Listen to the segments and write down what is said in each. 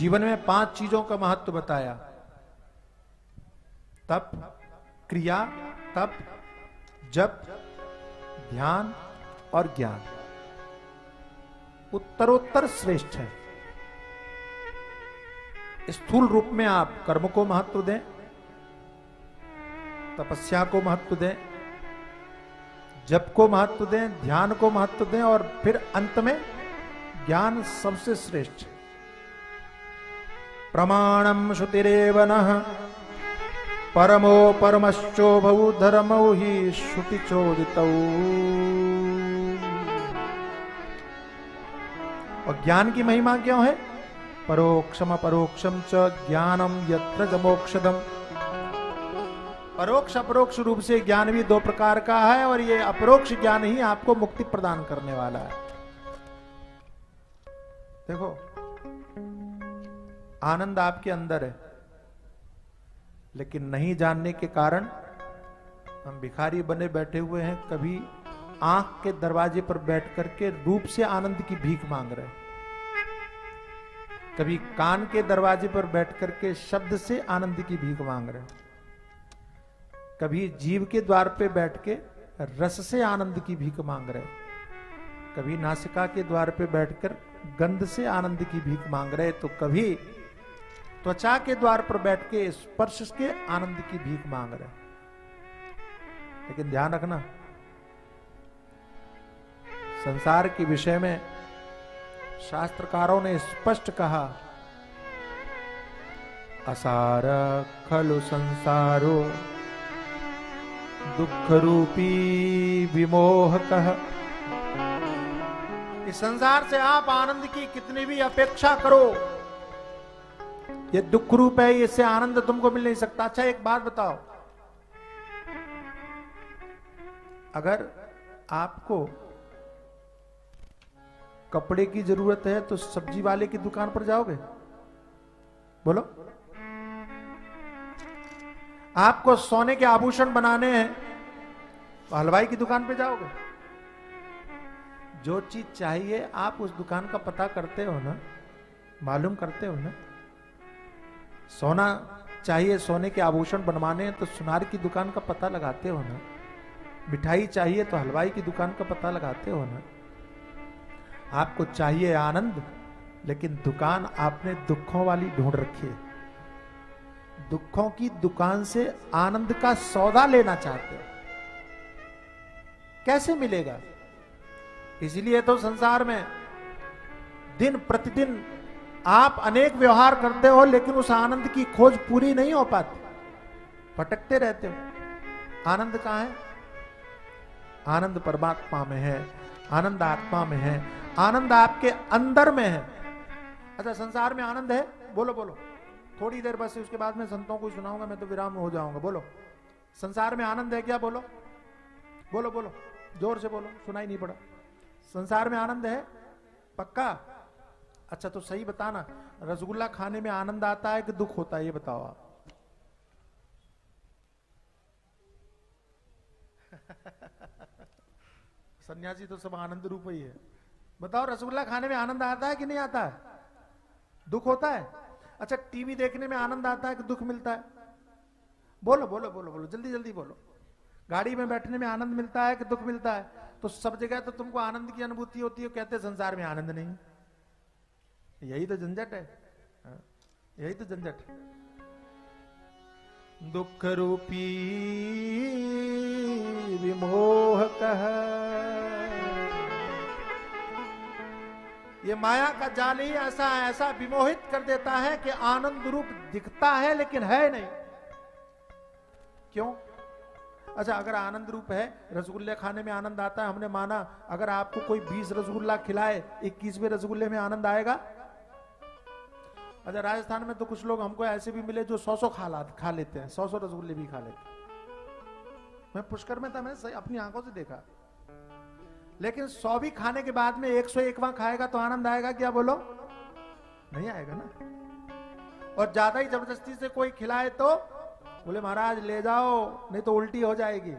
जीवन में 5 चीजों का महत्व बताया। तप, क्रिया, तप, जप, ध्यान और ज्ञान उत्तरोत्तर श्रेष्ठ है। स्थूल रूप में आप कर्म को महत्व दें, तपस्या को महत्व दें, जप को महत्व दें, ध्यान को महत्व दें और फिर अंत में ज्ञान सबसे श्रेष्ठ है। प्रमाणम श्रुतिरेव नः परमो परमश्चोभौ धर्मौ हि श्रुति चोदितौ। और ज्ञान की महिमा क्यों है? परोक्षम अपरोक्षम च ज्ञानम यत्र च मोक्षदम। परोक्ष अपरोक्ष रूप से ज्ञान भी 2 प्रकार का है और ये अपरोक्ष ज्ञान ही आपको मुक्ति प्रदान करने वाला है। देखो, आनंद आपके अंदर है, लेकिन नहीं जानने के कारण हम भिखारी बने बैठे हुए हैं। कभी आंख के दरवाजे पर बैठ करके रूप से आनंद की भीख मांग रहे हैं, कभी कान के दरवाजे पर बैठ करके शब्द से आनंद की भीख मांग रहे हैं, कभी जीव के द्वार पे बैठ के रस से आनंद की भीख मांग रहे हैं, कभी नासिका के द्वार पे बैठकर गंध से आनंद की भीख मांग रहे, तो कभी त्वचा के द्वार पर बैठ के स्पर्श के आनंद की भीख मांग रहे। लेकिन ध्यान रखना, संसार के विषय में शास्त्रकारों ने स्पष्ट कहा, असार खलु संसारो दुख रूपी विमोहकः। इस संसार से आप आनंद की कितनी भी अपेक्षा करो, ये दुख रूप है, इससे आनंद तुमको मिल नहीं सकता। अच्छा, एक बात बताओ, अगर आपको कपड़े की जरूरत है तो सब्जी वाले की दुकान पर जाओगे? बोलो। आपको सोने के आभूषण बनाने हैं तो हलवाई की दुकान पे जाओगे? जो चीज चाहिए आप उस दुकान का पता करते हो ना, मालूम करते हो ना। सोना चाहिए, सोने के आभूषण बनवाने हैं तो सुनार की दुकान का पता लगाते हो ना। मिठाई चाहिए तो हलवाई की दुकान का पता लगाते हो ना। आपको चाहिए आनंद, लेकिन दुकान आपने दुखों वाली ढूंढ रखी है। दुखों की दुकान से आनंद का सौदा लेना चाहते हो, कैसे मिलेगा? इसलिए तो संसार में दिन प्रतिदिन आप अनेक व्यवहार करते हो, लेकिन उस आनंद की खोज पूरी नहीं हो पाती, भटकते रहते हो। आनंद कहां है? आनंद परमात्मा में है, आनंद आत्मा में है, आनंद आपके अंदर में है। अच्छा, संसार में आनंद है? बोलो बोलो, थोड़ी देर बस, उसके बाद में संतों को सुनाऊंगा, मैं तो विराम हो जाऊंगा। बोलो, संसार में आनंद है क्या? बोलो बोलो बोलो, जोर से बोलो, सुनाई नहीं पड़ा। संसार में आनंद है? पक्का? अच्छा, तो सही बताना, रसगुल्ला खाने में आनंद आता है कि दुख होता है, ये बताओ आप। सन्यासी तो सब आनंद रूप ही है। बताओ, रसगुल्ला खाने में आनंद आता है कि नहीं आता है? दुख होता है? अच्छा, टीवी देखने में आनंद आता है कि दुख मिलता है? बोलो बोलो बोलो बोलो, जल्दी जल्दी बोलो। गाड़ी में बैठने में आनंद मिलता है कि दुख मिलता है? तो सब जगह तो तुमको आनंद की अनुभूति होती है, कहते संसार में आनंद नहीं। यही तो झंझट है, यही तो झंझट है। दुख रूपी विमोहकः। ये माया का जाल ही ऐसा ऐसा विमोहित कर देता है कि आनंद रूप दिखता है लेकिन है नहीं। क्यों? अच्छा, अगर आनंद रूप है, रसगुल्ले खाने में आनंद आता है, हमने माना अगर आपको कोई 20 रसगुल्ला खिलाए, 21वें रसगुल्ले में आनंद आएगा? अच्छा, राजस्थान में तो कुछ लोग हमको ऐसे भी मिले जो 100 खा लेते हैं, 100 रसगुल्ले भी खा लेते हैं। मैं पुष्कर में था, मैंने अपनी आंखों से देखा। लेकिन 100 भी खाने के बाद में 101वां खाएगा तो आनंद आएगा क्या? बोलो, नहीं आएगा ना। और ज्यादा ही जबरदस्ती से कोई खिलाए तो बोले महाराज ले जाओ, नहीं तो उल्टी हो जाएगी।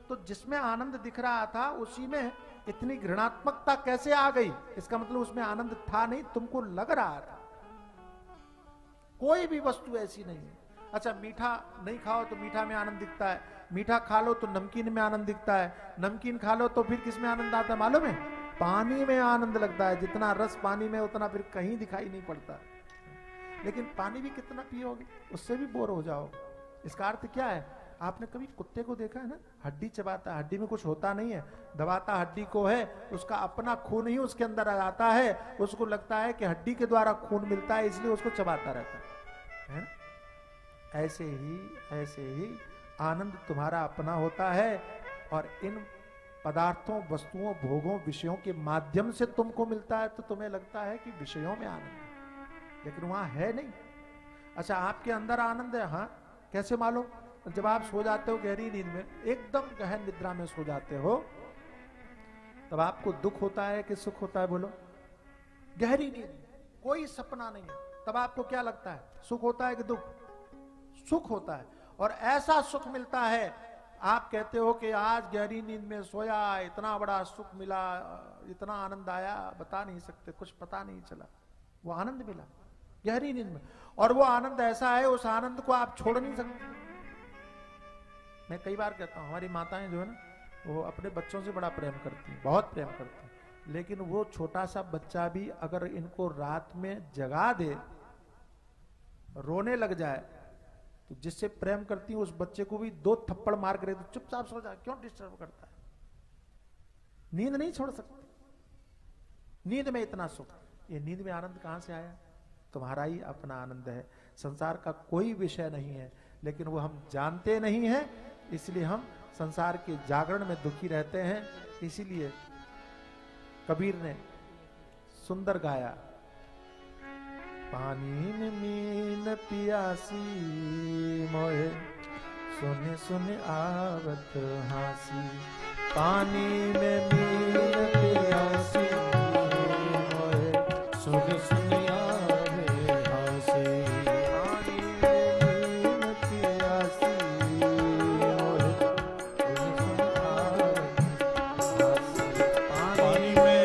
तो जिसमें आनंद दिख रहा था उसी में इतनी घृणात्मकता कैसे आ गई? इसका मतलब उसमें आनंद था नहीं, तुमको लग रहा था। कोई भी वस्तु ऐसी नहीं है। अच्छा, मीठा नहीं खाओ तो मीठा में आनंद दिखता है, मीठा खा लो तो नमकीन में आनंद दिखता है, नमकीन खा लो तो फिर किस में आनंद आता है मालूम है? पानी में आनंद लगता है। जितना रस पानी में उतना फिर कहीं दिखाई नहीं पड़ता। लेकिन पानी भी कितना पियोगे, उससे भी बोर हो जाओगे। इसका अर्थ क्या है? आपने कभी कुत्ते को देखा है ना, हड्डी चबाता है, हड्डी में कुछ होता नहीं है, दबाता हड्डी को है, उसका अपना खून ही उसके अंदर आ जाता है, उसको लगता है कि हड्डी के द्वारा खून मिलता है, इसलिए उसको चबाता रहता है ना? ऐसे ही आनंद तुम्हारा अपना होता है, और इन पदार्थों, वस्तुओं, भोगों, विषयों के माध्यम से तुमको मिलता है, तो तुम्हें लगता है कि विषयों में आनंद है, लेकिन वहां है नहीं। अच्छा, आपके अंदर आनंद है, हाँ, कैसे मालूम? जब आप सो जाते हो गहरी नींद में, एकदम गहन निद्रा में सो जाते हो, तब आपको दुख होता है कि सुख होता है? बोलो। गहरी नींद, कोई सपना नहीं है, तब आपको क्या लगता है? सुख होता है कि दुख? सुख होता है। और ऐसा सुख मिलता है, आप कहते हो कि आज गहरी नींद में सोया, इतना बड़ा सुख मिला, इतना आनंद आया, बता नहीं सकते, कुछ पता नहीं चला। वो आनंद मिला गहरी नींद में, और वो आनंद ऐसा है, उस आनंद को आप छोड़ नहीं सकते। मैं कई बार कहता हूं, हमारी माताएं जो है ना, वो अपने बच्चों से बड़ा प्रेम करती हैं, बहुत प्रेम करती हैं, लेकिन वो छोटा सा बच्चा भी अगर इनको रात में जगा दे, रोने लग जाए, तो जिससे प्रेम करती है उस बच्चे को भी 2 थप्पड़ मार करे तो चुपचाप सो जाए। क्यों डिस्टर्ब करता है? नींद नहीं छोड़ सकती, नींद में इतना सुख। ये नींद में आनंद कहां से आया? तुम्हारा ही अपना आनंद है। संसार का कोई विषय नहीं है, लेकिन वो हम जानते नहीं हैं, इसलिए हम संसार के जागरण में दुखी रहते हैं। इसीलिए कबीर ने सुंदर गाया, पानी में मीन पियासी मोहे, सुने सुने आवत हासी। पानी में मीन पियासी मोहे, सुने सुने आवे हासी। पानी में मीन पियासी मोहे, सुने सुने आवत हासी। पानी में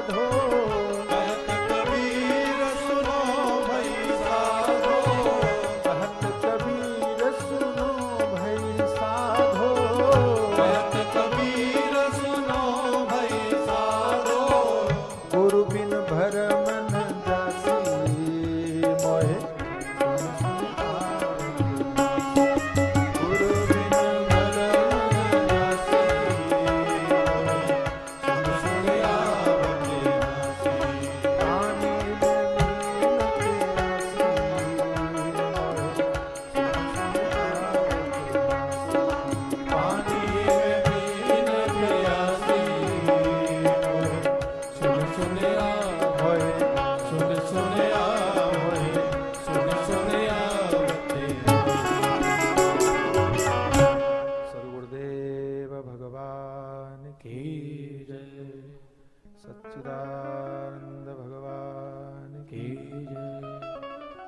धो